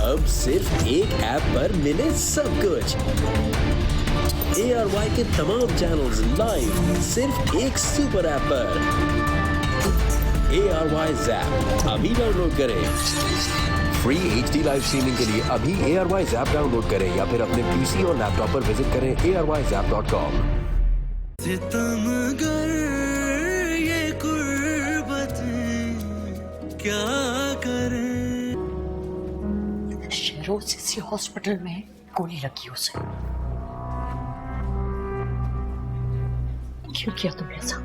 अब सिर्फ एक ऐप पर मिले सब कुछ। ARY के तमाम चैनल्स लाइव सिर्फ एक सुपर ऐप पर। ARY Zap अभी डाउनलोड करें। फ्री HD लाइव स्ट्रीमिंग के लिए अभी ARY Zap डाउनलोड करें या फिर अपने PC और लैपटॉप पर विजिट करें ARYZap.com। सितमगर ये कुर्बतें क्या करें। शेरोज इसी हॉस्पिटल में गोली लगी उसे। क्यों किया तुमने ऐसा?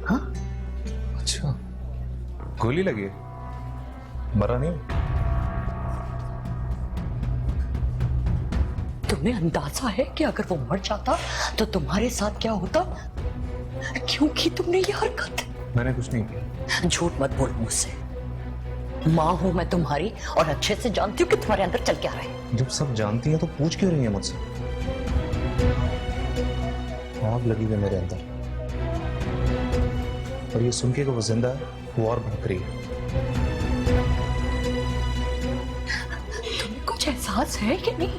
हाँ? अच्छा, गोली लगी है, मरा नहीं? तुम्हें अंदाजा है कि अगर वो मर जाता तो तुम्हारे साथ क्या होता? क्यों की तुमने ये हरकत? मैंने कुछ नहीं किया। झूठ मत बोलो मुझसे। माँ हूं मैं तुम्हारी और अच्छे से जानती हूँ कि तुम्हारे अंदर चल क्या रहा है। जब सब जानती हैं तो पूछ क्यों रही है मुझसे? आग लगी है मेरे अंदर और ये सुन के कि वो जिंदा है वो और भड़क रही है। तुम्हें कुछ एहसास है कि नहीं?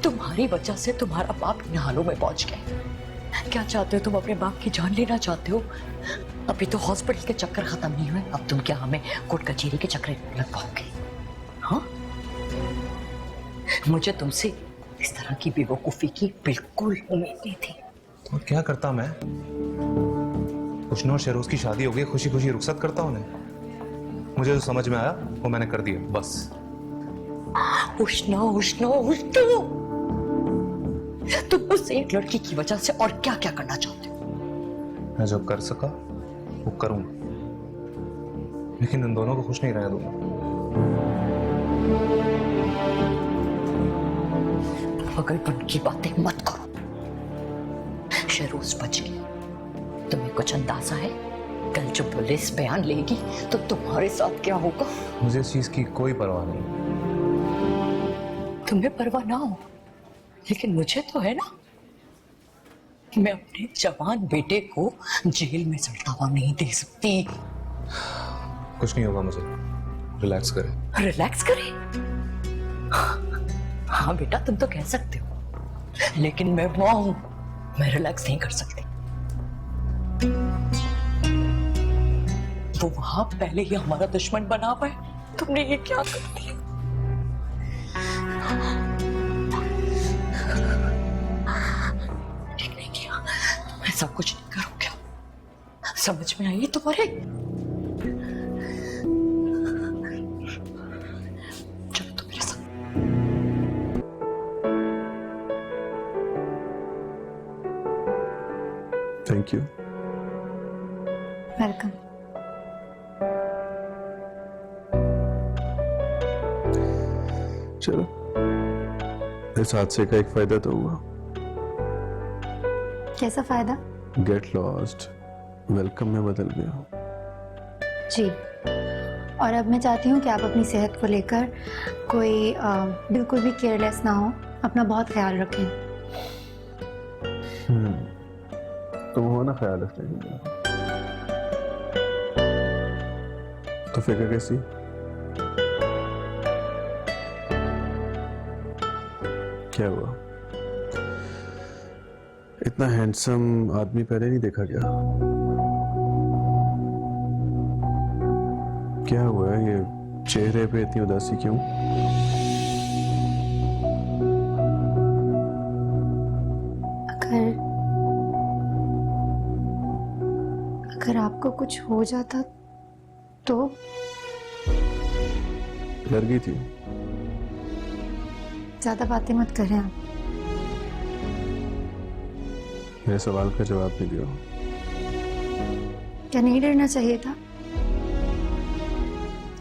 तुम्हारी वजह से तुम्हारा बाप इन हालों में पहुंच गया। क्या चाहते हो तुम? अपने बाप की जान लेना चाहते हो? अभी तो हॉस्पिटल के चक्कर खत्म नहीं हुए, अब तुम क्या हमें कोर्ट कचहरी के चक्कर लग पाओगे? हाँ, मुझे तुमसे इस तरह की बेवकूफी की बिल्कुल उम्मीद नहीं थी। तो क्या करता मैं? खुशनो शेरोज की शादी हो गई, खुशी खुशी रुखसत करता उन्हें। मुझे जो समझ में आया वो मैंने कर दिया, बस। उष्णो तुम उस एक लड़की की वजह से और क्या क्या करना चाहते हो? मैं जो कर सका वो करूंगा, लेकिन इन दोनों को खुश नहीं रहने दूंगा। पागलपन की बातें मत करो। शेरोज बच गई। तुम्हें कुछ अंदाजा है कल जब पुलिस बयान लेगी तो तुम्हारे साथ क्या होगा? मुझे इस चीज की कोई परवाह नहीं। तुम्हें परवाह ना हो, लेकिन मुझे तो है ना। मैं अपने जवान बेटे को जेल में सड़ता हुआ नहीं दे सकती। कुछ नहीं होगा मुझे, रिलैक्स करें। रिलैक्स करें? हाँ बेटा, तुम तो कह सकते हो, लेकिन मैं मां हूं, मैं रिलैक्स नहीं कर सकती। वो वहां पहले ही हमारा दुश्मन बना हुआ है, तुमने ये क्या कर दिया? नहीं किया, ऐसा कुछ नहीं करो। क्या समझ में आई तुम्हारे? चलो तुम मेरे साथ। Thank you. वेलकम। चलो, इस हादसे का एक फायदा तो हुआ। कैसा फायदा? गेट लॉस्ट वेलकम में बदल गया। जी, और अब मैं चाहती हूँ कि आप अपनी सेहत को लेकर कोई बिल्कुल भी केयरलेस ना हो, अपना बहुत ख्याल रखें। तुम हो ना ख्याल रखने के लिए। तो फिक्र कैसी? क्या हुआ? इतना हैंडसम आदमी पहले नहीं देखा क्या? क्या हुआ है? ये चेहरे पे इतनी उदासी क्यों? अगर आपको कुछ हो जाता तो? डर गई थी? ज्यादा बातें मत करें आप। मेरे सवाल का जवाब नहीं दिया। क्या नहीं डरना चाहिए था?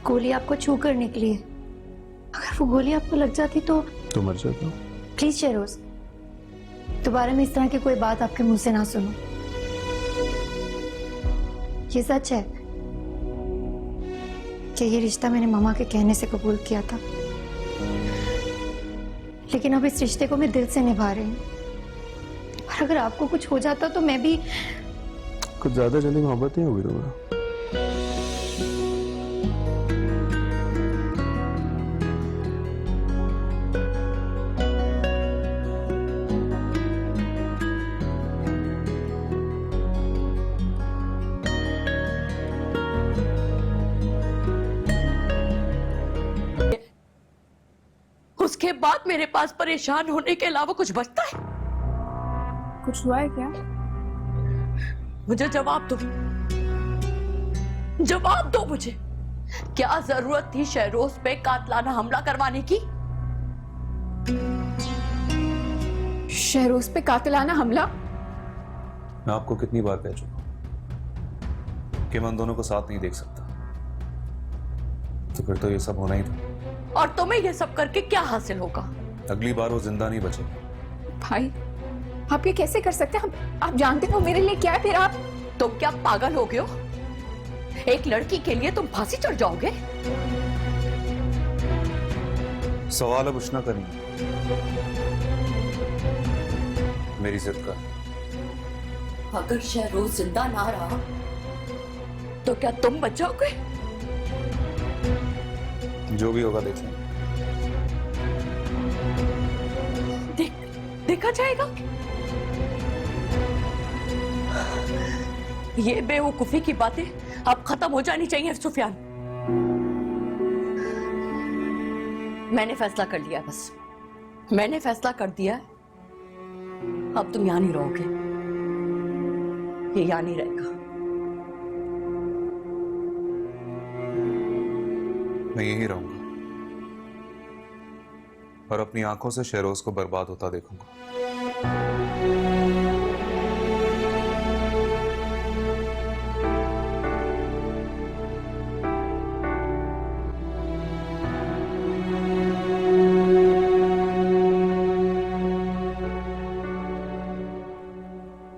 गोली आपको छू कर निकली है। अगर वो गोली आपको लग जाती तो मर जाता। प्लीज शेरोज, दोबारा मैं इस तरह की कोई बात आपके मुंह से ना सुनूं। ये सच है कि ये रिश्ता मैंने मामा के कहने से कबूल किया था, लेकिन अब इस रिश्ते को मैं दिल से निभा रही हूँ। और अगर आपको कुछ हो जाता तो मैं भी। कुछ ज्यादा जल्दी मोहब्बत नहीं होगी तुम्हारा? उसके बाद मेरे पास परेशान होने के अलावा कुछ बचता है? कुछ हुआ है क्या? मुझे जवाब दो, जवाब दो मुझे। क्या जरूरत थी शहरोज पे कातलाना हमला करवाने की? शहरोज पे कातिलाना हमला? मैं आपको कितनी बार कह चुका कि मैं उन दोनों को साथ नहीं देख सकता, तो फिर तो ये सब होना ही था। और तुम्हें ये सब करके क्या हासिल होगा? अगली बार वो जिंदा नहीं बचेगा। भाई आप ये कैसे कर सकते हैं? आप जानते हो मेरे लिए क्या है? फिर आप तुम क्या पागल हो गए हो? एक लड़की के लिए तुम फांसी चढ़ जाओगे? सवाल अब उठना करें, मेरी जिद का। अगर शहरोज जिंदा ना रहा तो क्या तुम बच जाओगे? जो भी होगा देख लेंगे। देखा जाएगा। ये बेवकूफी की बातें अब खत्म हो जानी चाहिए सुफियान। मैंने फैसला कर लिया, बस मैंने फैसला कर दिया। अब तुम यहां नहीं रहोगे, ये यहां नहीं रहेगा। मैं यहीं रहूंगा और अपनी आंखों से शहरोज को बर्बाद होता देखूंगा।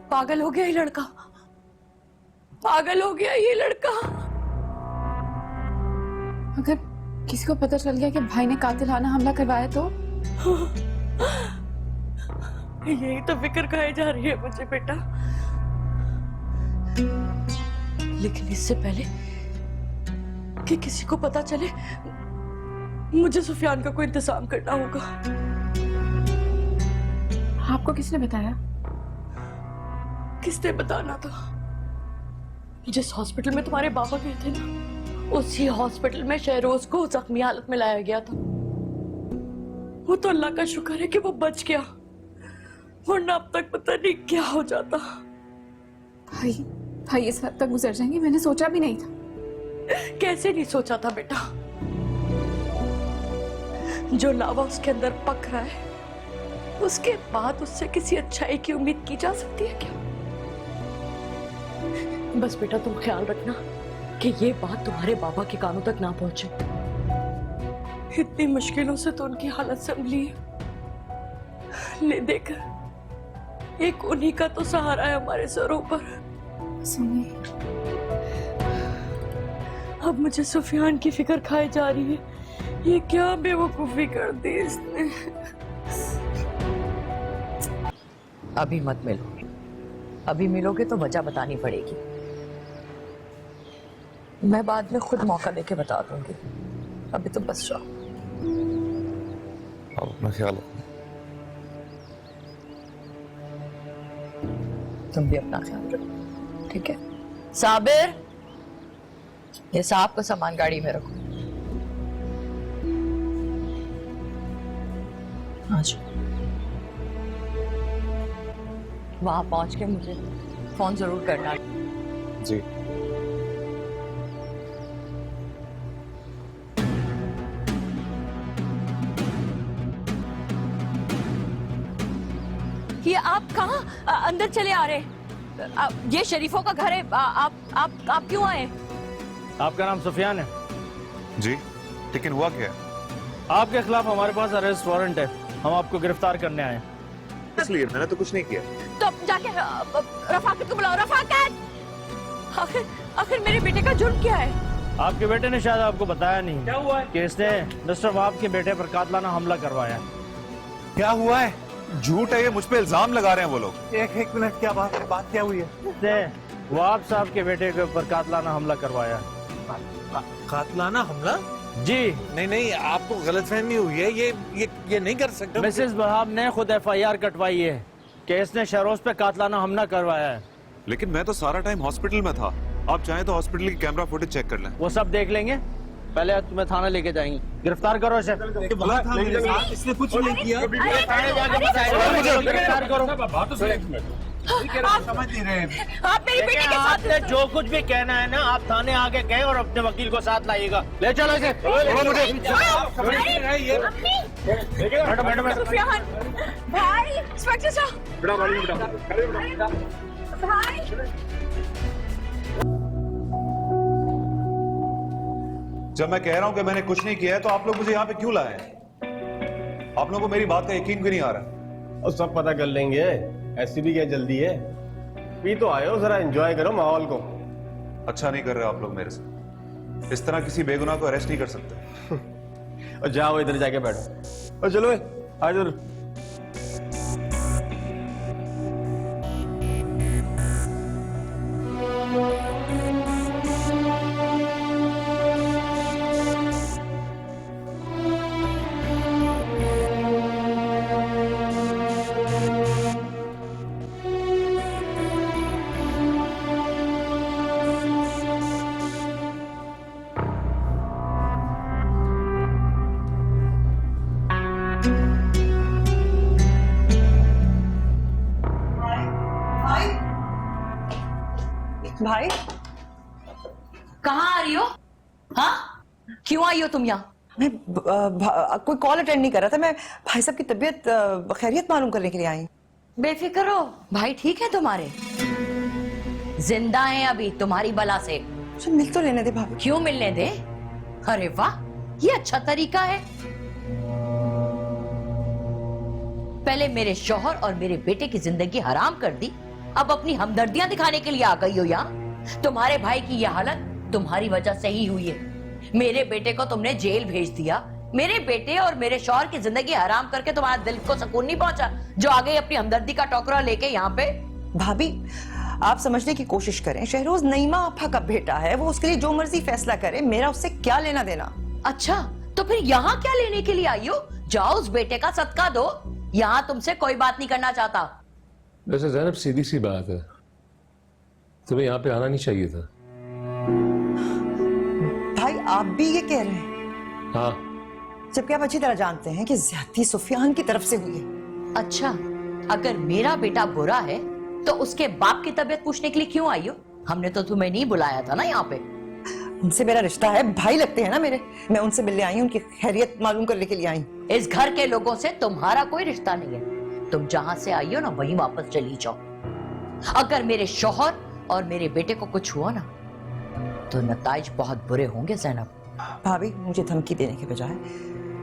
पागल हो गया ये लड़का, पागल हो गया ये लड़का। अगर किसी को पता चल गया कि भाई ने कातिलाना हमला करवाया तो? यही तो फिक्र खाई जा रही है मुझे बेटा। लेकिन इससे पहले कि किसी को पता चले, मुझे सुफियान का कोई इंतजाम करना होगा। आपको किसने बताया? किसने बताना था? जिस हॉस्पिटल में तुम्हारे बाबा गए थे ना, उसी हॉस्पिटल में शहरोज को जख्मी हालत में लाया गया था। वो तो अल्लाह का शुक्र है कि वो बच गया, वरना अब तक पता नहीं क्या हो जाता। भाई इस हद तक गुजर जाएंगे मैंने सोचा भी नहीं था। कैसे नहीं सोचा था बेटा? जो लावा उसके अंदर पक रहा है, उसके बाद उससे किसी अच्छाई की उम्मीद की जा सकती है क्या? बस बेटा तुम ख्याल रखना कि ये बात तुम्हारे बाबा के कानों तक ना पहुंचे। इतनी मुश्किलों से तो उनकी हालत संभली है, ले देख एक उन्हीं का तो सहारा है हमारे सरों पर। सुनिए, अब मुझे सुफियान की फिक्र खाई जा रही है। ये क्या बेवकूफी कर दी इसने। अभी मत मिलो, अभी मिलोगे तो वजह बतानी पड़ेगी। मैं बाद में खुद मौका देके बता दूंगी, अभी तो बस जाओ। आप अपना ख्याल रखो। तुम भी अपना ख्याल रखो, ठीक है? साबिर, ये साहब का सामान गाड़ी में रखो। अच्छा, वहां पहुंच के मुझे फोन जरूर करना। जी। ये आप कहाँ अंदर चले आ रहे? ये शरीफों का घर है, आप क्यों आए? आपका नाम सुफियान है? जी, लेकिन हुआ क्या है? आपके खिलाफ हमारे पास अरेस्ट वारंट है, हम आपको गिरफ्तार करने आए। इसलिए मैंने तो कुछ नहीं किया। तो जाके रफाकत को बुलाओ। रफाकत, आखिर मेरे बेटे का जुर्म क्या है? आपके बेटे ने शायद आपको बताया नहीं क्या हुआ है कि इसने मिस्टर वहाब के बेटे पर कातलाना हमला करवाया। क्या हुआ है? झूठ है ये, मुझ पे इल्जाम लगा रहे हैं वो लोग। एक मिनट, क्या बात क्या हुई है? इसने वहाब साहब के बेटे के ऊपर कातलाना हमला करवाया। कातलाना हमला? जी नहीं, आपको गलतफहमी हुई है। ये नहीं कर सकते। मिसेस वहाब ने खुद FIR कटवाई है कि इसने शहरोज पे कातलाना हमला करवाया है। लेकिन मैं तो सारा टाइम हॉस्पिटल में था। आप चाहें तो हॉस्पिटल की कैमरा फुटेज चेक कर लें। वो सब देख लेंगे, पहले आज तुम्हें थाना लेके जाएंगे। गिरफ्तार करो इसे। इसने कुछ नहीं किया। थाने जाके बताएंगे। गिरफ्तार करो। समझ नहीं रहे। आप मेरी बेटी के साथ आपने जो कुछ भी कहना है ना, आप थाने आके कहे और अपने वकील को साथ लाइएगा। ले चलो इसे। सुफियान भाई, इंस्पेक्टर साहब भाई। जब मैं कह रहा हूं कि मैंने कुछ नहीं किया है तो आप लोग मुझे यहाँ पे क्यों लाए हैं? आप लोगों को मेरी बात का यकीन क्यों नहीं आ रहा? और सब पता कर लेंगे, ऐसी भी क्या जल्दी है? भी तो आए हो, जरा एंजॉय करो माहौल को। अच्छा नहीं कर रहे आप लोग मेरे से। इस तरह किसी बेगुनाह को अरेस्ट नहीं कर सकते। और जाओ इधर जाके बैठो। और चलो आ जाओ। भाई कहाँ आ रही हो? हाँ, क्यों आई हो तुम यहाँ? मैं कोई कॉल अटेंड नहीं कर रहा था। मैं भाई साहब की तबीयत खैरियत मालूम करने के लिए आई। बेफिक्र हो, भाई ठीक है तुम्हारे? जिंदा हैं अभी तुम्हारी बला से। मुझे मिल तो लेने दे भाभी। क्यों मिलने दे? अरे वाह, ये अच्छा तरीका है। पहले मेरे शौहर और मेरे बेटे की जिंदगी हराम कर दी, अब अपनी हमदर्दियां दिखाने के लिए आ गई हो यहाँ। तुम्हारे भाई की यह हालत तुम्हारी वजह से ही हुई है। मेरे बेटे को तुमने जेल भेज दिया। मेरे बेटे और मेरे शौहर की जिंदगी हराम करके तुम्हारा दिल को सुकून नहीं पहुंचा जो आ गई अपनी हमदर्दी का टोकरा लेके यहाँ पे। भाभी आप समझने की कोशिश करें, शहरोज नईमा अफा का बेटा है, वो उसके लिए जो मर्जी फैसला करे, मेरा उससे क्या लेना देना। अच्छा, तो फिर यहाँ क्या लेने के लिए आई हो? जाओ उस बेटे का सदका दो, यहाँ तुमसे कोई बात नहीं करना चाहता। वैसे जैनब सीधी सी बात है, तुम्हें यहाँ पे आना नहीं चाहिए था। भाई आप भी ये कह रहे हैं? हाँ, जबकि आप अच्छी तरह जानते हैं कि ज्यादती सुफियान की तरफ से हुई है। अच्छा, अगर मेरा बेटा बुरा है तो उसके बाप की तबीयत पूछने के लिए क्यों आई हो? हमने तो तुम्हें नहीं बुलाया था ना यहाँ पे। उनसे मेरा रिश्ता है, भाई लगते हैं ना मेरे। मैं उनसे मिलने आई हूँ, उनकी खैरियत मालूम करने के लिए आई। इस घर के लोगों से तुम्हारा कोई रिश्ता नहीं है। तुम जहां से आई हो ना, वहीं वापस चली जाओ। अगर मेरे शौहर और मेरे बेटे को कुछ हुआ ना तो नताइज बहुत बुरे होंगे जैनब। भाभी मुझे धमकी देने के बजाय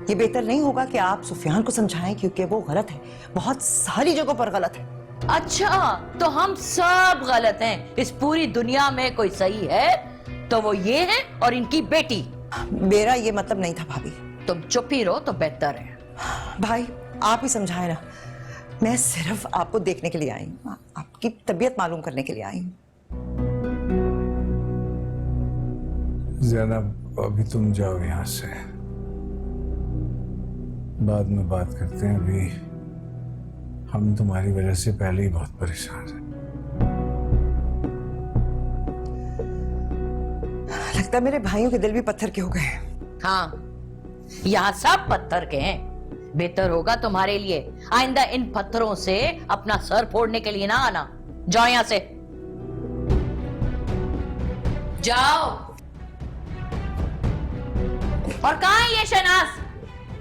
ये बेहतर नहीं होगा कि आप सुफियान को समझाएं, क्योंकि वो गलत है, बहुत सारी जगहों पर गलत है। अच्छा, तो हम सब गलत हैं? इस पूरी दुनिया में कोई सही है तो वो ये है और इनकी बेटी। मेरा ये मतलब नहीं था भाभी। तुम चुप ही रहो तो बेहतर है। भाई आप ही समझाए ना, मैं सिर्फ आपको देखने के लिए आई हूँ, आपकी तबीयत मालूम करने के लिए आई हूँ। जैनब अभी तुम जाओ यहाँ से, बाद में बात करते हैं। अभी हम तुम्हारी वजह से पहले ही बहुत परेशान हैं। लगता है मेरे भाइयों के दिल भी पत्थर के हो गए। हाँ, यहाँ सब पत्थर के हैं। बेहतर होगा तुम्हारे लिए आइंदा इन पत्थरों से अपना सर फोड़ने के लिए ना आना। जाओ यहाँ से, जाओ। और कहाँ है ये शहनाज?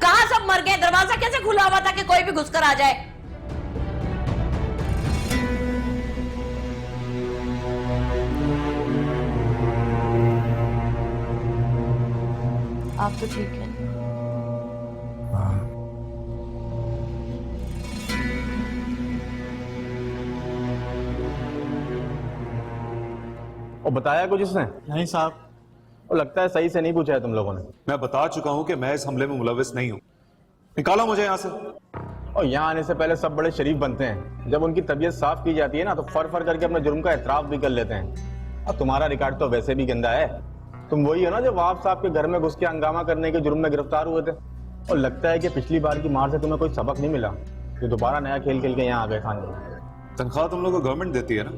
कहाँ सब मर गए? दरवाजा कैसे खुला हुआ था कि कोई भी घुसकर आ जाए? आप तो ठीक है? और बताया कुछ इसने? नहीं साहब। और लगता है सही से नहीं पूछा है तुम लोगों ने। मैं बता चुका हूं कि मैं इस हमले में मुलविस नहीं हूं। निकालो मुझे यहाँ से। और यहाँ आने से पहले सब बड़े शरीफ बनते हैं। जब उनकी तबीयत साफ की जाती है ना तो फर फर करके अपने जुर्म का एतराफ भी कर लेते हैं। और तुम्हारा रिकॉर्ड तो वैसे भी गंदा है। तुम वही हो ना जो वाप साहब के घर में घुस के हंगामा करने के जुर्म में गिरफ्तार हुए थे। और लगता है कि पिछली बार की मार से तुम्हें कोई सबक नहीं मिला, जो दोबारा नया खेल खेल के यहाँ आ गए खाने में। तनख्वाह तुम लोग को गवर्नमेंट देती है ना।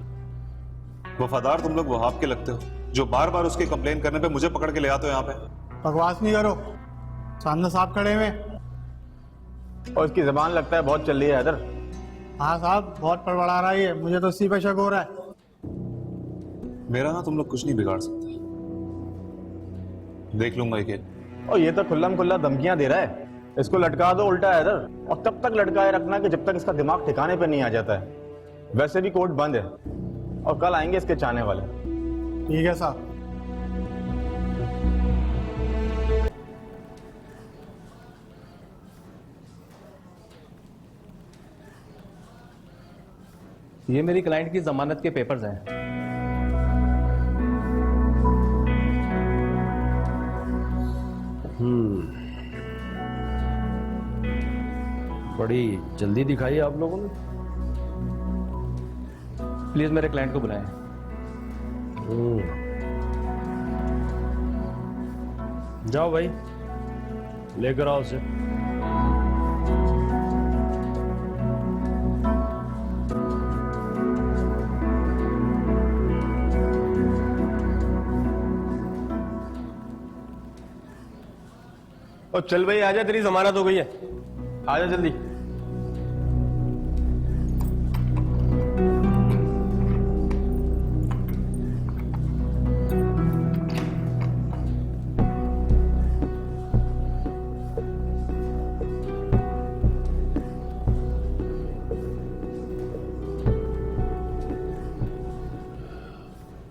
वफादार तुम लोग वहाब के लगते हो, जो बार बार उसकी कंप्लेन करने पे मुझे पकड़ के ले आते हो यहाँ पे। बकवास नहीं करो, सामने साहब खड़े हुए। और इसकी जबान लगता है बहुत चल रही है इधर। हाँ साहब, बहुत बड़बड़ा रहा है, मुझे तो इसी पे शक हो रहा है। मेरा ना तुम लोग कुछ नहीं बिगाड़ सकते, देख लूंगा ये। और ये तो खुल्लम खुल्ला धमकियां दे रहा है। इसको लटका दो उल्टा है इधर, और तब तक लटकाए रखना कि जब तक इसका दिमाग ठिकाने पे नहीं आ जाता है। वैसे भी कोर्ट बंद है और कल आएंगे इसके चाहने वाले। ठीक है साहब। ये मेरी क्लाइंट की जमानत के पेपर्स हैं। बड़ी जल्दी दिखाई आप लोगों ने। प्लीज मेरे क्लाइंट को बुलाएं। जाओ भाई, लेकर आओ उसे। और चल भाई आजा, तेरी जमानत हो गई है, आजा जल्दी।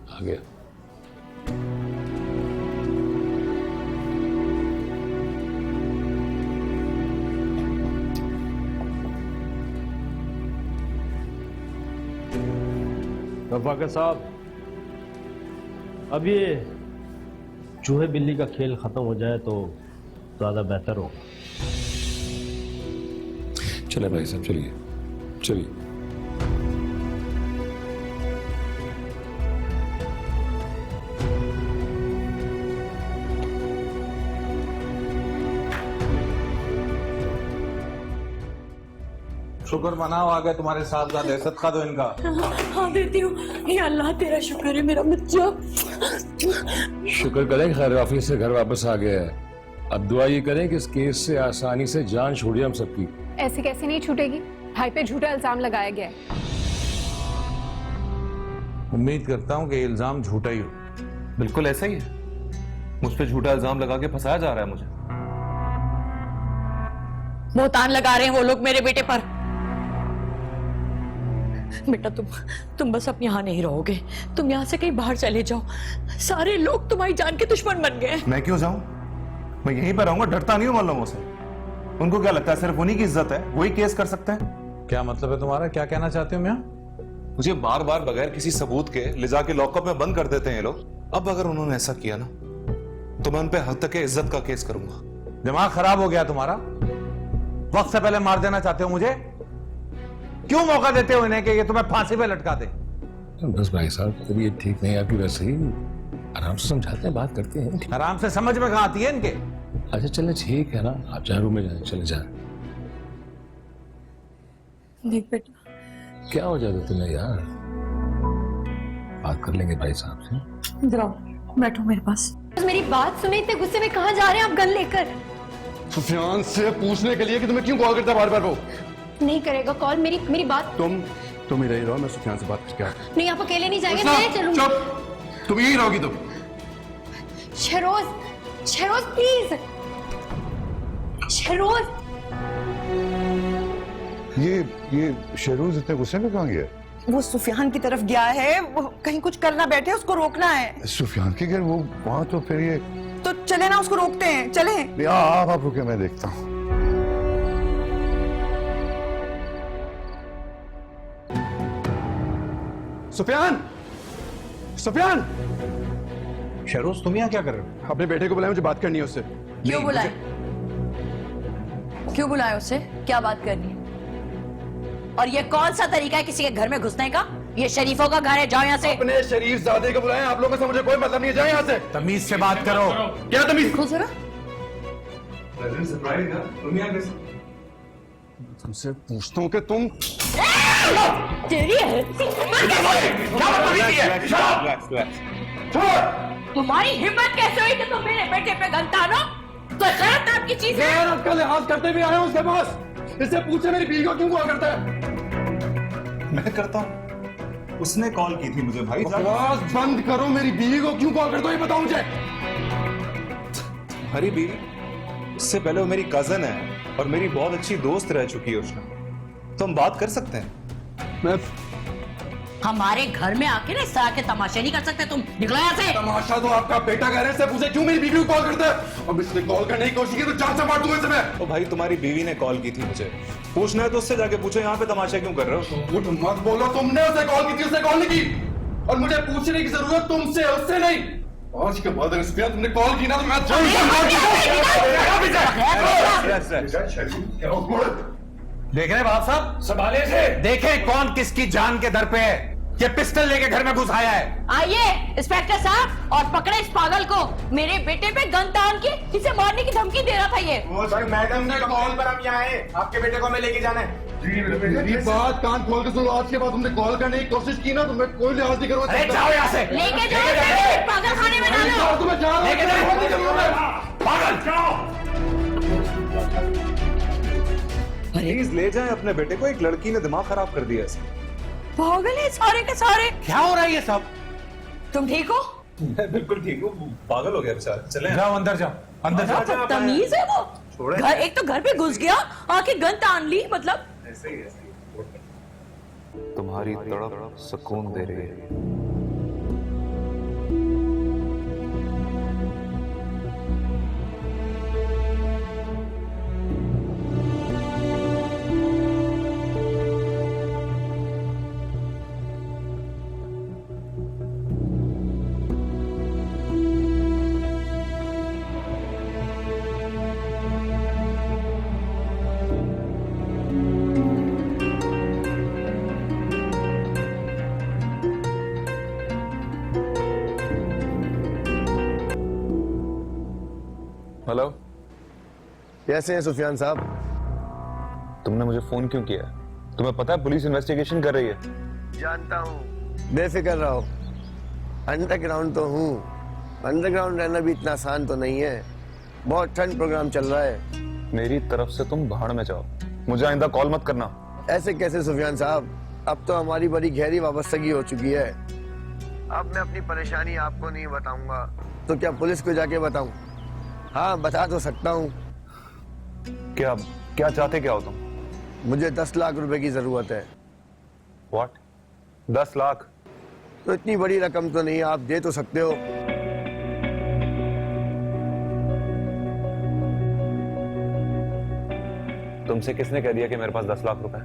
आ गया। रफाकत साहब, अब ये चूहे बिल्ली का खेल खत्म हो जाए तो ज्यादा बेहतर होगा। चले भाई साहब, चलिए चलिए। शुक्र मनाओ, आ गए तुम्हारे साथ साथ दहशत का दो इनका। हाँ देती हूँ। ये अल्लाह तेरा शुक्र है मेरा बच्चा। शुक्र करें खैर ऑफिस से घर वापस आ गया है। अब दुआ ये करें कि इस केस से आसानी से जान छूटे हम सबकी। ऐसे कैसे नहीं छूटेगी, भाई पे झूठा इल्जाम लगाया गया है। उम्मीद करता हूँ कि ये इल्जाम झूठा ही हो। बिल्कुल ऐसा ही है, मुझ पे झूठा इल्जाम लगा के फंसाया जा रहा है मुझे। मोहतान लगा रहे हैं वो लोग मेरे बेटे पर। बेटा तुम बस अब यहाँ नहीं रहोगे, तुम यहाँ से कहीं बाहर चले जाओ। सारे लोग तुम्हारी जान के दुश्मन बन गए। मैं क्यों जाऊं? मैं यहीं पर रहूंगा, डरता नहीं हूं मन लोगों से। उनको क्या लगता है सिर्फ उन्हीं की इज्जत है, वही केस कर सकते हैं? क्या मतलब है तुम्हारा? क्या कहना चाहते हो मियां? मुझे बार बार बगैर किसी सबूत के ले जाके लॉकअप में बंद कर देते हैं ये लोग। अब अगर उन्होंने ऐसा किया ना तो मैं उन पे हद तक इज्जत का केस करूंगा। दिमाग खराब हो गया तुम्हारा? वक्त से पहले मार देना चाहते हो मुझे? क्यों मौका देते हो इन्हें कि ये तुम्हें फांसी पे लटका दे? बस भाई साहब, तबीयत ठीक नहीं आपकी, वैसे ही आराम से समझाते हैं, बात करते हैं। आराम से समझ में कहां आती है इनके? अच्छा चले, ठीक है ना, आप जाए रूम में जाए, चले जाए। देख बेटा, क्या हो जाता तुम्हें यार? बात कर लेंगे भाई साहब से। इधर आओ, बैठो मेरे पास। मेरी बात सुने, इतने गुस्से में कहाँ जा रहे हैं आप गन लेकर? सुफियान से पूछने के लिए कि तुम्हें क्यों कॉल करता है बार बार वो? नहीं करेगा कॉल। मेरी बात। तुम ही रही रहो, मैं सुफियान से बात करके आता हूं। नहीं, आप अकेले नहीं जाएंगे, मैं चलूंगी। चुप, तुम यही रहोगी तुम। शहरोज प्लीज। शहरोज, ये शहरोज इतने गुस्से में कहाँ गया? वो सुफियान की तरफ गया है, वो कहीं कुछ कर ना बैठे, उसको रोकना है। सुफियान के घर वो वहां, तो फिर ये तो चले ना, उसको रोकते हैं, चले। आप रुके, मैं देखता हूँ। सुफियान, सुफियान! शहरोज तुम यहाँ क्या कर रहे हो? अपने बेटे को बुलाया, मुझे बात करनी है उससे। क्यों बुलाए? क्यों बुलाए उसे? क्या बात करनी है? और ये कौन सा तरीका है किसी के घर में घुसने का? ये शरीफों का घर है, जाओ यहाँ से। अपने शरीफ ज़ादे को बुलाएं, आप लोगों से मुझे कोई मतलब नहीं है, जाओ यहाँ से। तमीज से बात करो। क्या तमीज? खुश जरा। तुमसे पूछता हूँ कि तुम तेरी है। छोड़! तुम्हारी हिम्मत कैसे हुई कि तुम मेरे बेटे पे गन तानो? तो गलत आपकी चीज है। मैं आपका लिहाज करते भी आया हूं उसके पास। इससे पूछे मेरी बीवी को क्यों कॉल करता है? मैं करता हूं। उसने कॉल की थी मुझे भाई। बकवास बंद करो, मेरी बीवी को क्यों कॉल करता हो ये बताओ मुझे। हरी बीवी, इससे पहले वो मेरी कजन है और मेरी बहुत अच्छी दोस्त रह चुकी है उष्णा, तो हम बात कर सकते हैं। मैं हमारे घर में आके ना इस तरह के तमाशे नहीं कर सकते तुम। निकलो यहाँ से। तमाशा तो आपका बेटा कह रहे हैं, पूछे क्यों मेरी बीवी को कॉल करता है। अब इसने कॉल करने की कोशिश की तो जान से मार दूंगा इसे मैं। ओ भाई, तुम्हारी बीवी ने कॉल की थी मुझे, पूछना है तो उससे जाके पूछो यहाँ पे तमाशा क्यों कर रहे हो। उठ मत बोलो, तुमने उसे कॉल की थी, उसने कॉल नहीं की। और मुझे पूछने की जरूरत तुमसे, उससे नहीं। आज के बाद अगर तुमने कॉल की ना तो मैं देख रहे बाप साहब, संभाले से देखें कौन किसकी जान के दर पे है। ये पिस्टल लेके घर में घुस आया है। आइए इंस्पेक्टर साहब और पकड़े इस पागल को। मेरे बेटे पे गन तान के इसे मारने की धमकी दे रहा था ये। मैडम ने कॉल पर हम यहाँ आए, आपके बेटे को हमें लेके जाना है। मेरी बात कान खोल के सुनो, आज के बाद तुमने कॉल करने की कोशिश की ना तो मैं कोई लिहाज नहीं करूंगा। अरे जाओ यहाँ से, लेके जाओ पागल खाने में डालो। तुम्हें जा लेके जाओ, पागल जाओ। प्लीज ले जाएं अपने बेटे को, एक लड़की ने दिमाग खराब कर दिया इसे। पागल है सारे के सारे। क्या हो रहा है ये सब? तुम ठीक हो? मैं बिल्कुल ठीक हूँ, पागल हो गया बेचारा। चले जाओ अंदर जाओ, अंदर जाओ। तमीज है वो। घर एक तो घर पे घुस गया, आके गन तान ली। मतलब ऐसे ही तुम्हारी तड़प सुकून दे रही है। हेलो, कैसे हैं सुफियान साहब? तुमने मुझे फोन क्यों किया? तुम्हें पता है पुलिस इन्वेस्टिगेशन कर रही है। जानता हूँ, बेफिक्र रहो। अंडरग्राउंड तो हूँ। अंडरग्राउंड रहना भी इतना आसान तो नहीं है। बहुत ठंड प्रोग्राम चल रहा है। मेरी तरफ से तुम भाड़ में जाओ, मुझे आइंदा कॉल मत करना। ऐसे कैसे सुफियान साहब, अब तो हमारी बड़ी गहरी वाबस्तगी हो चुकी है। अब मैं अपनी परेशानी आपको नहीं बताऊंगा तो क्या पुलिस को जाके बताऊं? हाँ, बता तो सकता हूँ। क्या क्या चाहते क्या हो तुम? मुझे 10 लाख रुपए की जरूरत है। व्हाट? 10 लाख? तो इतनी बड़ी रकम तो नहीं, आप दे तो सकते हो। तुमसे किसने कह दिया कि मेरे पास 10 लाख रुपए है?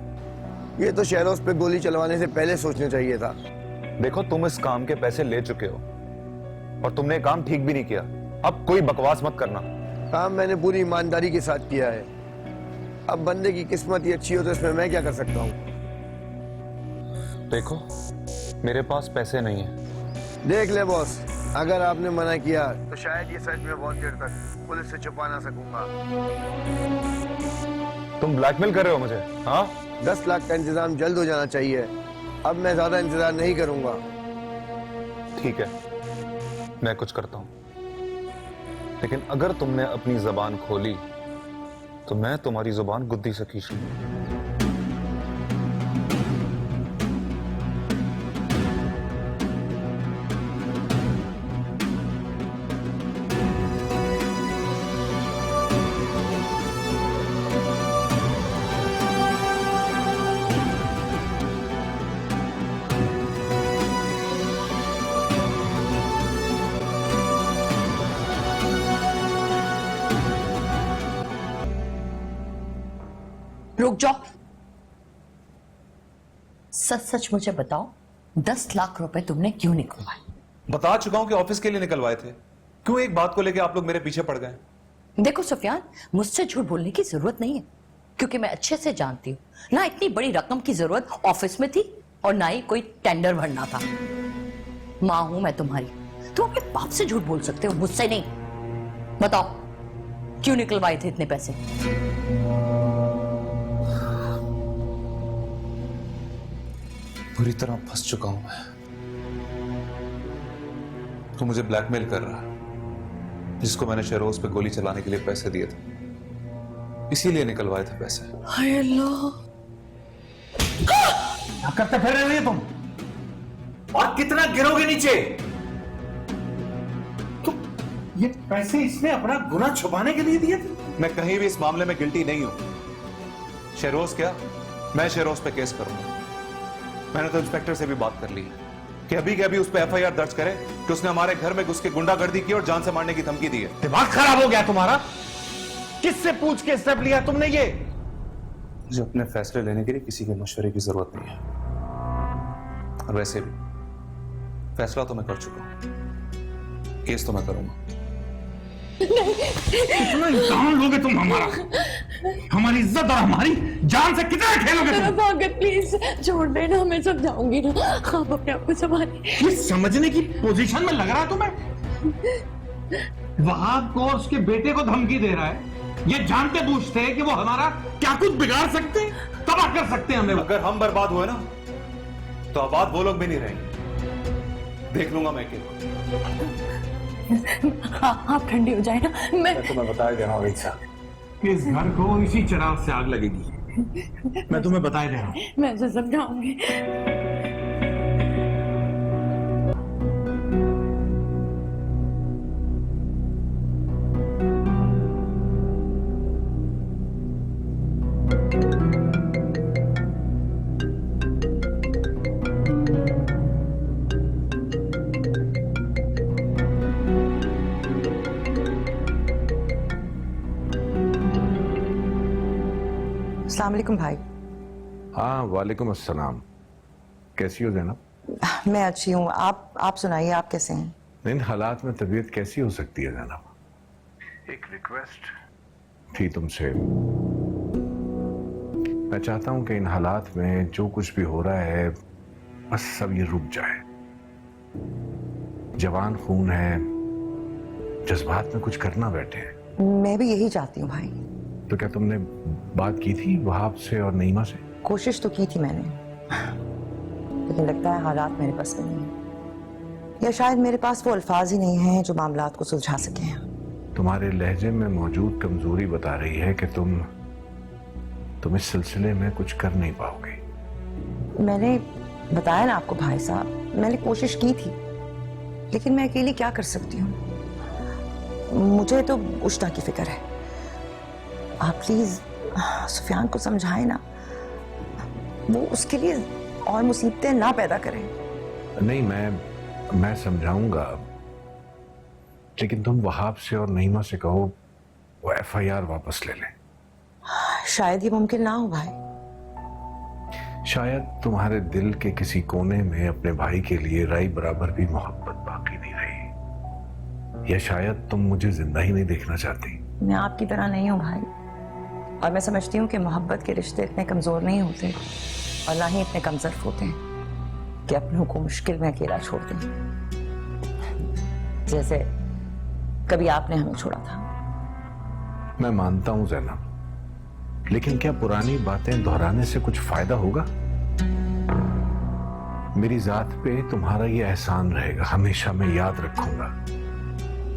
ये तो शहरों पे गोली चलवाने से पहले सोचना चाहिए था। देखो, तुम इस काम के पैसे ले चुके हो और तुमने ये काम ठीक भी नहीं किया। अब कोई बकवास मत करना। काम मैंने पूरी ईमानदारी के साथ किया है। अब बंदे की किस्मत ही अच्छी हो तो इसमें मैं क्या कर सकता हूँ? देखो, मेरे पास पैसे नहीं है। देख ले बॉस, अगर आपने मना किया तो शायद ये सच में बहुत देर तक पुलिस से छुपा ना सकूंगा। तुम ब्लैकमेल कर रहे हो मुझे? हाँ, 10 लाख का इंतजाम जल्द हो जाना चाहिए। अब मैं ज्यादा इंतजार नहीं करूंगा। ठीक है, मैं कुछ करता हूं, लेकिन अगर तुमने अपनी जबान खोली तो मैं तुम्हारी जुबान गुद्दी से खींच लूंगा। रुक जाओ। सच सच मुझे बताओ, 10 लाख रुपए तुमने क्यों निकलवाए? बता चुका हूं कि ऑफिस के लिए निकलवाए थे। क्यों एक बात को लेके आप लोग मेरे पीछे पड़ गए? देखो सुफियान, मुझसे झूठ बोलने की जरूरत नहीं है, क्योंकि मैं अच्छे से जानती हूँ ना इतनी बड़ी रकम की जरूरत ऑफिस में थी और ना ही कोई टेंडर भरना था। माँ हूं मैं तुम्हारी, तुम अपने बाप से झूठ बोल सकते हो, मुझसे नहीं। बताओ क्यों निकलवाए थे इतने पैसे? बुरी तरह फंस चुका हूं मैं। तो मुझे ब्लैकमेल कर रहा है, जिसको मैंने शेरोज पे गोली चलाने के लिए पैसे दिए थे, इसीलिए निकलवाए थे पैसे। हाय अल्लाह, क्या करते फिर रही हो तुम? और कितना गिरोगे नीचे? तो ये पैसे इसने अपना गुनाह छुपाने के लिए दिए थे? मैं कहीं भी इस मामले में गिल्टी नहीं हूं। शेरोज क्या, मैं शेरोज पे केस करूंगा। मैंने तो इंस्पेक्टर से भी बात कर ली है कि अभी के अभी उस पर FIR दर्ज करे कि उसने हमारे घर में घुस के गुंडागर्दी की और जान से मारने की धमकी दी है। दिमाग खराब हो गया तुम्हारा? किससे पूछ के स्टेप लिया तुमने ये? मुझे अपने फैसले लेने के लिए किसी के मशवरे की जरूरत नहीं है, और वैसे भी फैसला तो मैं कर चुका हूं, केस तो मैं करूंगा। कितना इंसान लोगे तुम हमारा? हमारी इज्जत और हमारी जान से कितना खेलोगे तुम? भागत प्लीज छोड़ देना, मैं समझाऊंगी ना, आप अपने आप को संभालिए। ये समझने की पोजीशन में लग रहा है तुम्हें? वहाब को और उसके बेटे को धमकी दे रहा है, ये जानते बूझते हैं कि वो हमारा क्या कुछ बिगाड़ सकते हैं, तबाह कर सकते हैं हमें। अगर हम बर्बाद हुए ना तो आबाद वो लोग भी नहीं रहेंगे, देख लूंगा मैं अकेला। आप ठंडी हो जाए ना, मैं तुम्हें बता दे रहा हूँ इस घर को इसी चिराग से आग लगेगी, मैं तुम्हें बता दे रहा हूँ। मैं उसे समझाऊंगी। अस्सलाम वालेकुम भाई। हाँ वालेकुम अस्सलाम। कैसी हो जैनब? मैं अच्छी हूँ, आप सुनाइए, आप कैसे हैं? इन हालात में तबीयत कैसी हो सकती है जैनब? एक रिक्वेस्ट थी तुमसे। मैं चाहता हूं कि इन हालात में जो कुछ भी हो रहा है बस सब ये रुक जाए। जवान खून है, जज्बात में कुछ करना बैठे हैं। मैं भी यही चाहती हूँ भाई। तो क्या तुमने बात की थी वहाब से और नईमा से? कोशिश तो की थी मैंने, लेकिन लगता है हालात मेरे पास में नहीं है, या शायद मेरे पास वो अल्फाज ही नहीं हैं जो मामलात को सुलझा सके हैं। तुम्हारे लहजे में मौजूद कमजोरी बता रही है कि तुम इस सिलसिले में कुछ कर नहीं पाओगे। मैंने बताया ना आपको भाई साहब, मैंने कोशिश की थी, लेकिन मैं अकेली क्या कर सकती हूँ। मुझे तो उश्ता की फिक्र है। आप प्लीज सुफियान को समझाएं ना, वो उसके लिए और मुसीबतें ना पैदा करें। नहीं, मैं समझाऊंगा, लेकिन तुम वहाब से और नईमा से कहो वो FIR वापस ले लें। शायद ये मुमकिन ना हो भाई। शायद तुम्हारे दिल के किसी कोने में अपने भाई के लिए राई बराबर भी मोहब्बत बाकी नहीं रही, या शायद तुम मुझे जिंदा ही नहीं देखना चाहती। मैं आपकी तरह नहीं हूँ भाई, और मैं समझती हूँ कि मोहब्बत के रिश्ते इतने कमजोर नहीं होते और ना ही इतने कमजोर होते हैं कि अपनों को मुश्किल में अकेला छोड़ दें, जैसे कभी आपने हमें छोड़ा था। मैं मानता हूं जैनब, लेकिन क्या पुरानी बातें दोहराने से कुछ फायदा होगा? मेरी जात पे तुम्हारा ये एहसान रहेगा, हमेशा मैं याद रखूंगा,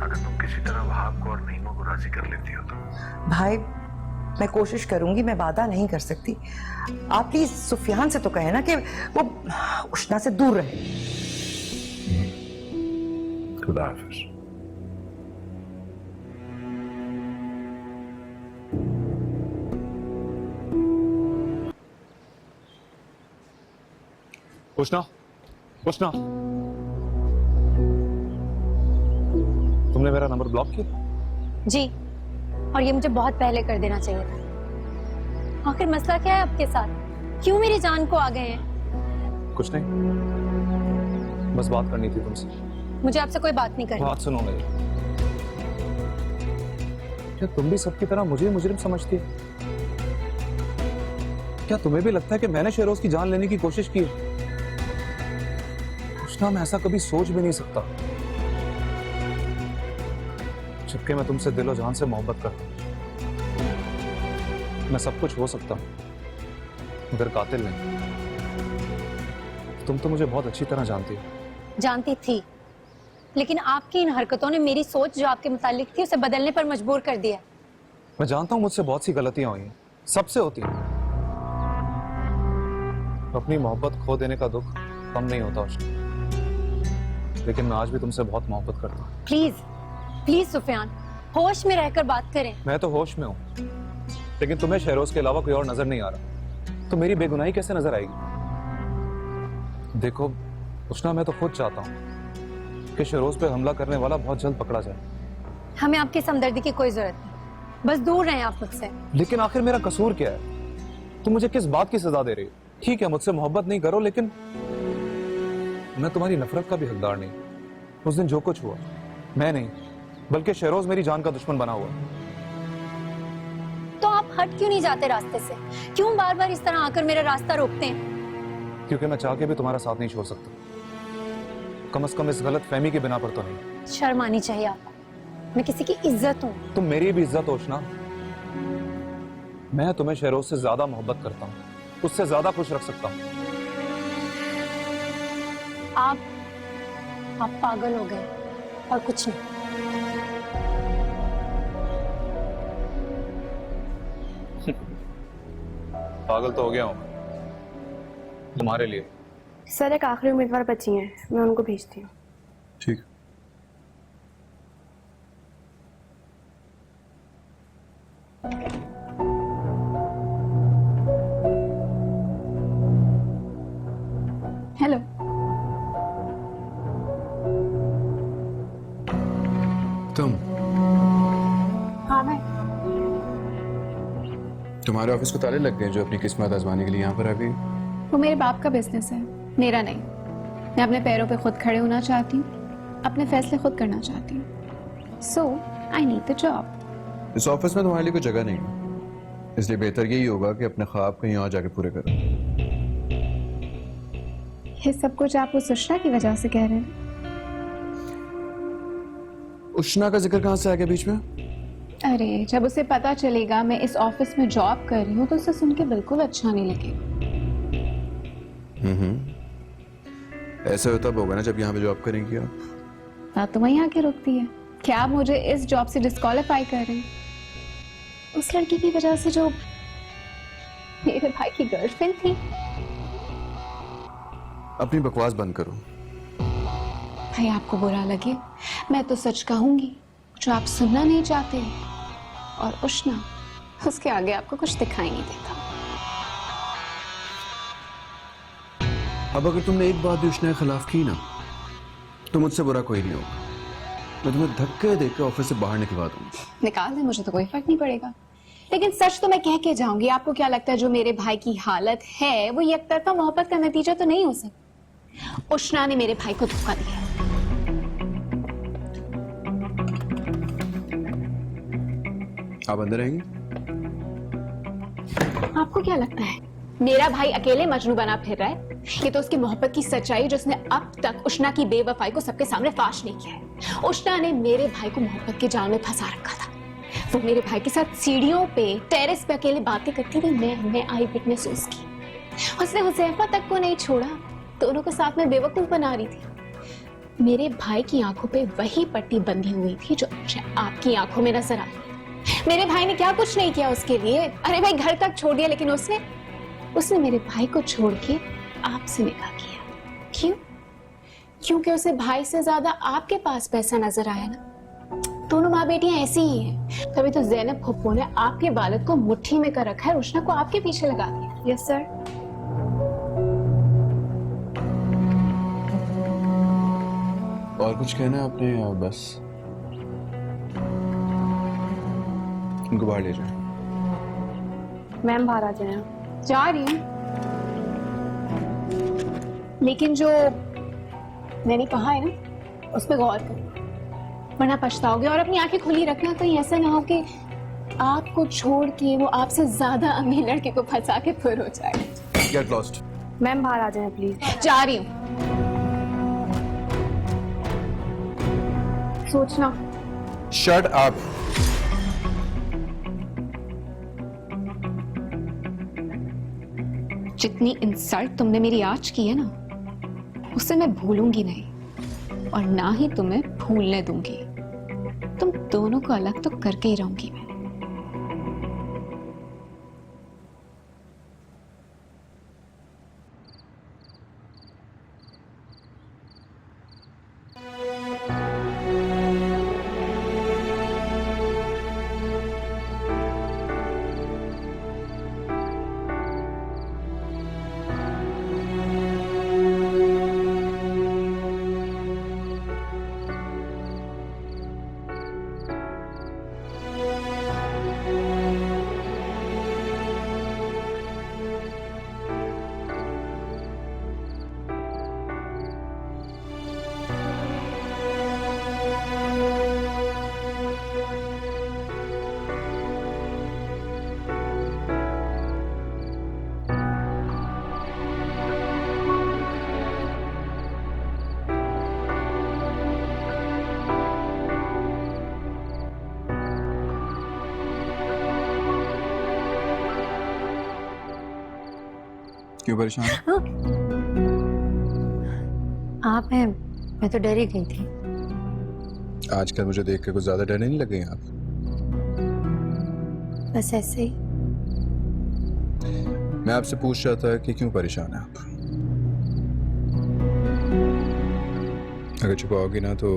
अगर तुम किसी तरह वहाब को और नईमा को राजी कर लेती हो तो। भाई मैं कोशिश करूंगी, मैं वादा नहीं कर सकती। आप प्लीज सुफियान से तो कहें ना कि वो उष्णा से दूर रहे। खुदा हाफिज। उष्णा, तुमने मेरा नंबर ब्लॉक किया? जी, और ये मुझे बहुत पहले कर देना चाहिए था। आखिर मसला क्या है आपके साथ? क्यों मेरी जान को आ गए हैं? कुछ नहीं, बस बात करनी थी तुमसे। मुझे आपसे कोई बात नहीं करनी। बात सुनो मेरी। क्या तुम भी सबकी तरह मुझे मुजरिम समझती हो? क्या तुम्हें भी लगता है कि मैंने शेरोज की जान लेने की कोशिश की? उष्णा, मैं ऐसा कभी सोच भी नहीं सकता, जबकि मैं तुमसे दिलो जान से मोहब्बत करता हूं। मैं सब कुछ हो सकता हूं, मगर कातिल नहीं। तुम तो मुझे बहुत अच्छी तरह जानती हो। जानती थी, लेकिन आपकी इन हरकतों ने मेरी सोच जो आपके मुतालिक थी उसे बदलने पर मजबूर कर दिया। मैं जानता हूं मुझसे बहुत सी गलतियां हुई हैं, सबसे होती हैं। अपनी मोहब्बत खो देने का दुख कम नहीं होता उसे, लेकिन मैं आज भी तुमसे बहुत मोहब्बत करता हूँ। प्लीज प्लीज सुफियान, होश में रहकर बात करें। मैं तो होश में हूँ, लेकिन तुम्हें शहरोज के अलावा कोई और नजर नहीं आ रहा, तो मेरी बेगुनाही कैसे नजर आएगी? देखो उष्णा, मैं तो खुद चाहता हूँ कि शहरोज पे हमला करने वाला बहुत जल्द पकड़ा जाए। हमें आपकी हमदर्दी की कोई जरूरत नहीं, बस दूर रहें आप मुझसे। लेकिन आखिर मेरा कसूर क्या है? तुम मुझे किस बात की सजा दे रही हो? ठीक है, मुझसे मोहब्बत नहीं करो, लेकिन मैं तुम्हारी नफरत का भी हकदार नहीं। उस दिन जो कुछ हुआ, मैं नहीं बल्कि शहरोज मेरी जान का दुश्मन बना हुआ। तो आप हट क्यों नहीं जाते रास्ते से? क्यों बार बार इस तरह आकर मेरा रास्ता रोकते हैं? क्योंकि मैं चाह के भी तुम्हारा साथ नहीं छोड़ सकता, कम से कम इस गलत फहमी के बिना पर तो नहीं। शर्म आनी चाहिए आपको, मैं किसी की इज्जत हूँ। तुम मेरी भी इज्जत हो उष्णा। मैं तुम्हें शहरोज से ज्यादा मोहब्बत करता हूँ, उससे ज्यादा खुश रख सकता हूँ। आप पागल हो गए और कुछ नहीं। पागल तो हो गया हूँ तुम्हारे लिए। सर एक आखिरी उम्मीदवार बची हैं, मैं उनको भेजती हूँ। ठीक। हेलो। तुम? हाँ मैं। तुम्हारे ऑफिस को ताले लग गए जो अपनी किस्मत आजमाने के लिए यहाँ पर आ गई? वो मेरे बाप का बिजनेस है, मेरा नहीं। मैं अपने पैरों पे खुद खड़े होना चाहती हूँ, अपने फैसले खुद करना चाहती हूँ। सो आई नीड द जॉब। इस ऑफिस में तुम्हारे लिए कोई जगह नहीं है, इसलिए बेहतर यही होगा कि अपने ख्वाब कहीं और जाके पूरे करो। ये सब कुछ आप उस उष्णा की वजह से कह रहे हैं? उष्णा का जिक्र कहाँ से आ गया बीच में? अरे जब उसे पता चलेगा मैं इस ऑफिस में जॉब कर रही हूँ तो उसे सुन के बिल्कुल अच्छा नहीं लगेगा। ऐसा हो तब होगा ना जब यहाँ पे जॉब करेंगी आप। बात तो वहीं आके रुकती है। क्या आप मुझे इस जॉब से डिस्क्वालीफाई कर रहे हैं? उस लड़की की वजह से जो मेरे भाई की गर्लफ्रेंड थी। अपनी बकवास बंद करो। भाई आपको बुरा लगे, मैं तो सच कहूंगी जो आप सुनना नहीं चाहते। और उष्णा, उसके आगे आपको कुछ दिखाई नहीं देता। अब अगर तुमने एक बात भी उष्णा के खिलाफ की ना, तो मुझसे बुरा कोई नहीं होगा। मैं तुम्हें धक्के देकर ऑफिस से बाहर निकलवा दूंगा। निकाल दे, मुझे तो कोई फर्क नहीं पड़ेगा। लेकिन सच तो मैं कह के जाऊंगी। आपको क्या लगता है जो मेरे भाई की हालत है वो एकतरफा मोहब्बत का नतीजा तो नहीं हो सकता? उष्णा ने मेरे भाई को धोखा दिया। आप अंदर रहेंगे? आपको क्या लगता है मेरा भाई अकेले मजनू बना फिर रहा है? ये तो उसकी मोहब्बत की सच्चाई जिसने अब तक उष्णा की बेवफाई को सबके सामने फाश नहीं किया है। उष्णा ने मेरे भाई को मोहब्बत के जाल में फंसा रखा था। वो मेरे भाई के साथ सीढ़ियों पे, टेरेस पे अकेले बातें करती थी। मैं आई विटनेस उसकी। उसने हुजैफा तक को नहीं छोड़ा, दोनों को साथ में बेवकूफ बना रही थी। मेरे भाई की आंखों पे वही पट्टी बंधी हुई थी जो आपकी आंखों में नजर आई। मेरे भाई ने क्या कुछ नहीं किया उसके लिए। अरे भाई घर तक छोड़ दिया, लेकिन उसने मेरे भाई को छोड़ के आपसे निकाह किया। क्यों? क्योंकि उसे भाई से ज्यादा आपके पास पैसा नजर आया ना। दोनों माँ बेटियां ऐसी ही हैं। तभी तो ज़ैनब फुप्पो ने आपके वालिद को मुट्ठी में कर रखा है, उष्णा को आपके पीछे लगा दिया। Yes sir. और कुछ कहना है आपने या बस? उनको बाहर ले जाओ। मैम बाहर आ जाए। जा रही हूँ, लेकिन जो मैंने कहा है ना उस पर गौर करो, वरना पछताओगे। और अपनी आंखें खुली रखना, कहीं ऐसा ना हो कि आपको छोड़ के वो आपसे ज्यादा अमीर लड़के को फंसा के फिर हो जाए। Get lost. मैम बाहर आ जाए प्लीज। जा रही हूँ। सोचना। Shut up. जितनी इंसल्ट तुमने मेरी आज की है ना, उसे मैं भूलूंगी नहीं, और ना ही तुम्हें भूलने दूंगी। तुम दोनों को अलग तो करके ही रहूंगी मैं। क्यों परेशान? आप हैं, मैं तो डर ही गई थी। आजकल मुझे देख के कुछ ज्यादा डरने नहीं लगे आप? बस ऐसे ही। मैं आपसे पूछ रहा था कि क्यों परेशान है आप? अगर छुपाओगी ना तो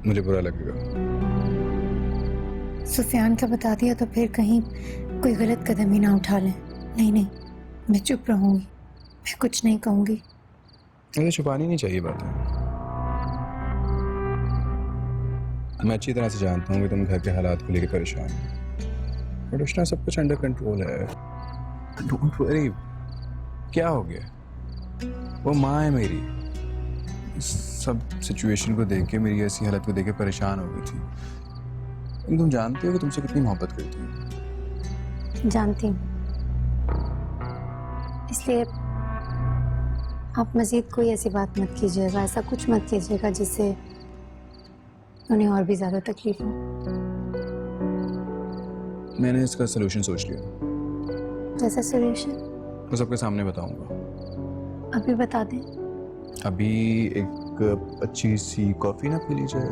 मुझे बुरा लगेगा। सुफियान का बता दिया तो फिर कहीं कोई गलत कदम ही ना उठा लें। नहीं नहीं, मैं चुप रहूंगी, मैं कुछ नहीं कहूंगी। मुझे छुपानी नहीं चाहिए बातें। मैं अच्छी तरह से जानता हूँ कि तुम घर के हालात को लेकर परेशान हो, बट उष्णा सब कुछ अंडर कंट्रोल है। Don't worry. क्या हो गया? वो माँ है मेरी। सब सिचुएशन को देख के, मेरी ऐसी हालत को देख के परेशान हो गई थी। तुम जानते हो कि तुमसे कितनी मोहब्बत करती हूँ। जानती हूँ, इसलिए आप मजीद कोई ऐसी बात मत कीजिएगा, ऐसा कुछ मत कीजिएगा जिससे उन्हें और भी ज्यादा तकलीफ हो। मैंने इसका सलूशन सोच लिया। जैसा सोल्यूशन? मैं सबके सामने बताऊंगा। अभी बता दें? अभी एक अच्छी सी कॉफी ना पी ली जाए?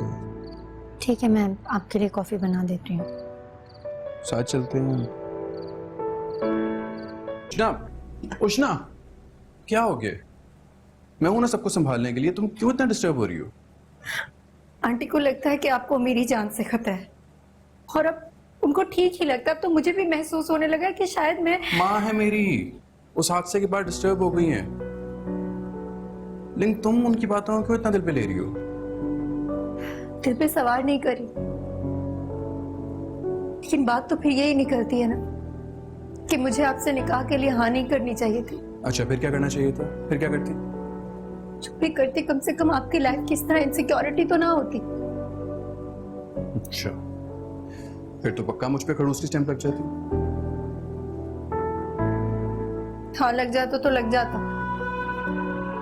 ठीक है, मैं आपके लिए कॉफी बना देती हूँ। साथ चलते हैं। उष्णा, उष्णा, क्या हो गया? मैं हूं ना सबको संभालने के लिए, तुम क्यों इतना डिस्टर्ब हो रही हो? आंटी को लगता है कि आपको मेरी जान से खतरा है, और अब उनको ठीक ही लगता है। तो मुझे भी महसूस होने लगा कि शायद मैं... माँ है मेरी, उस हादसे के बाद डिस्टर्ब हो गई हैं। लेकिन तुम उनकी बातों को क्यों इतना दिल पे ले रही हो? दिल पे सवार नहीं करी, लेकिन बात तो फिर यही निकलती है ना कि मुझे आपसे निकाह के लिए हाँ नहीं करनी चाहिए थी। अच्छा, फिर क्या करना चाहिए था? फिर क्या करती? जो भी करती, कम से कम आपकी लाइफ की इस तरह इनसिक्योरिटी तो ना होती। अच्छा, फिर तो पक्का मुझ पे खड़ूस की स्टैंप लग जाती। हाँ, लग जाता तो लग जाता,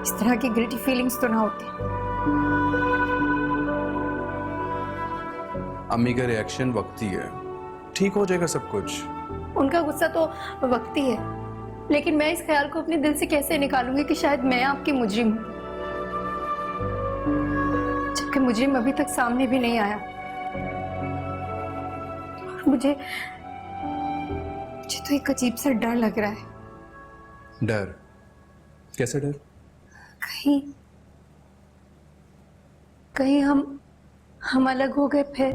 इस तरह की गिल्टी फीलिंग्स तो ना होती। अम्मी का रिएक्शन वक्ती है, ठीक हो जाएगा सब कुछ। उनका गुस्सा तो वक्ती है, लेकिन मैं इस ख्याल को अपने दिल से कैसे निकालूंगी कि शायद मैं आपकी मुजरिम हूं, जबकि मुजरिम अभी तक सामने भी नहीं आया। मुझे तो एक अजीब सा डर लग रहा है। डर? कैसे डर? कहीं हम अलग हो गए फिर।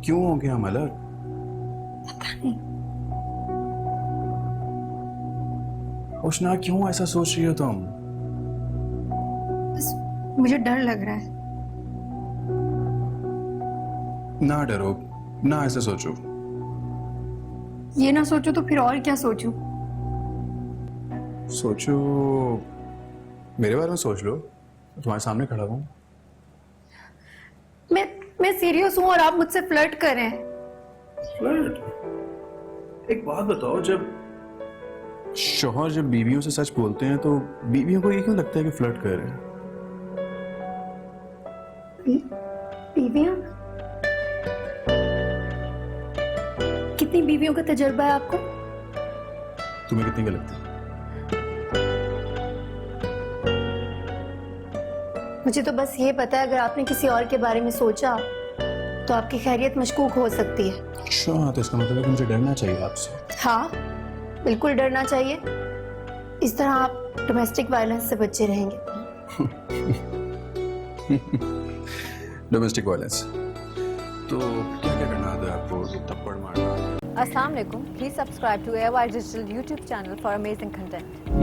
क्यों हो गया हम अलग? पता नहीं। उष्णा, क्यों ऐसा सोच रही हो तुम? बस मुझे डर लग रहा है। ना डरो, ना ऐसा सोचो। ये ना सोचो तो फिर और क्या सोचूं? सोचो, मेरे बारे में सोच लो, तुम्हारे सामने खड़ा हूं। मैं सीरियस हूं और आप मुझसे फ्लर्ट कर रहे हैं। फ्लर्ट? एक बात बताओ, जब शौहर जब बीवियों से सच बोलते हैं तो बीवियों को ये क्यों लगता है कि फ्लर्ट कर रहे हैं? बीवियां? कितनी बीवियों का तजुर्बा है आपको? तुम्हें कितनी का लगता है? मुझे तो बस ये पता है अगर आपने किसी और के बारे में सोचा तो आपकी खैरियत मशकूक हो सकती है। अच्छा, तो इसका मतलब है कि मुझे डरना चाहिए आपसे। हाँ, बिल्कुल डरना चाहिए। इस तरह आप डोमेस्टिक वायलेंस से बचे रहेंगे। डोमेस्टिक वायलेंस तो क्या क्या करना आता है आपको? थप्पड़ मारना? Assalamu alaikum. Please subscribe to AOI Digital YouTube channel for amazing content.